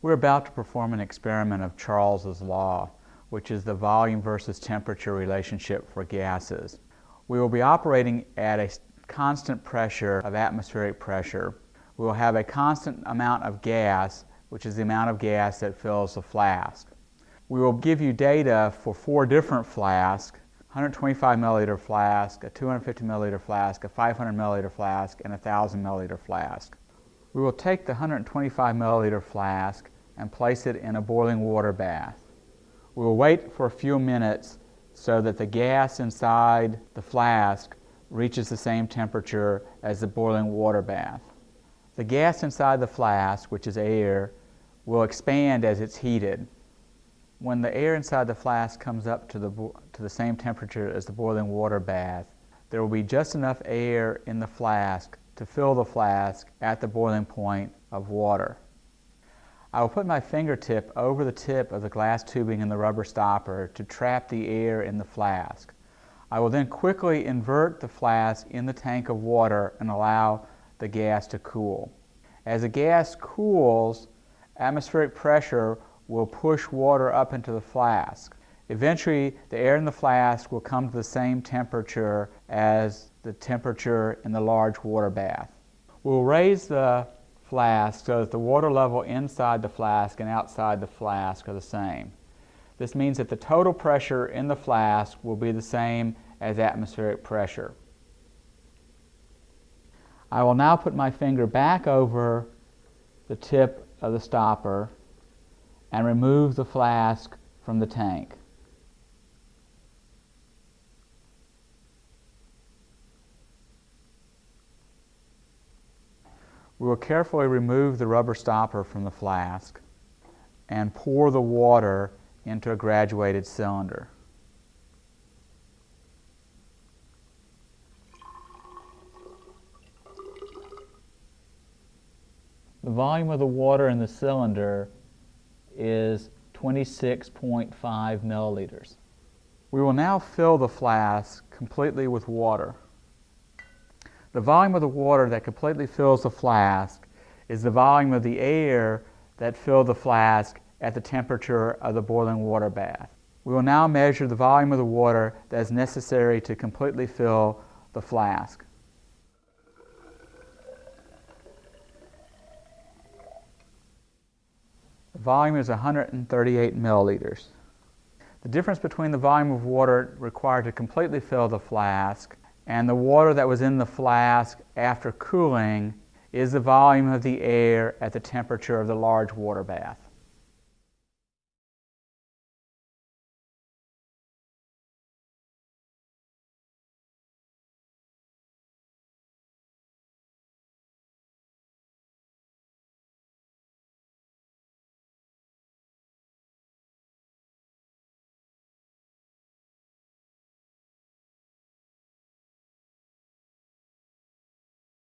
We're about to perform an experiment of Charles's law, which is the volume versus temperature relationship for gases. We will be operating at a constant pressure of atmospheric pressure. We will have a constant amount of gas, which is the amount of gas that fills the flask. We will give you data for 4 different flasks: 125 milliliter flask, a 250 milliliter flask, a 500 milliliter flask, and a 1,000 milliliter flask. We will take the 125 milliliter flask and place it in a boiling water bath. We will wait for a few minutes so that the gas inside the flask reaches the same temperature as the boiling water bath. The gas inside the flask, which is air, will expand as it's heated. When the air inside the flask comes up to the same temperature as the boiling water bath, there will be just enough air in the flask to fill the flask at the boiling point of water. I will put my fingertip over the tip of the glass tubing in the rubber stopper to trap the air in the flask. I will then quickly invert the flask in the tank of water and allow the gas to cool. As the gas cools, atmospheric pressure will push water up into the flask. Eventually, the air in the flask will come to the same temperature as the temperature in the large water bath. We'll raise the flask so that the water level inside the flask and outside the flask are the same. This means that the total pressure in the flask will be the same as atmospheric pressure. I will now put my finger back over the tip of the stopper and remove the flask from the tank. We will carefully remove the rubber stopper from the flask and pour the water into a graduated cylinder. The volume of the water in the cylinder is 26.5 milliliters. We will now fill the flask completely with water. The volume of the water that completely fills the flask is the volume of the air that filled the flask at the temperature of the boiling water bath. We will now measure the volume of the water that is necessary to completely fill the flask. The volume is 138 milliliters. The difference between the volume of water required to completely fill the flask and the water that was in the flask after cooling is the volume of the air at the temperature of the large water bath.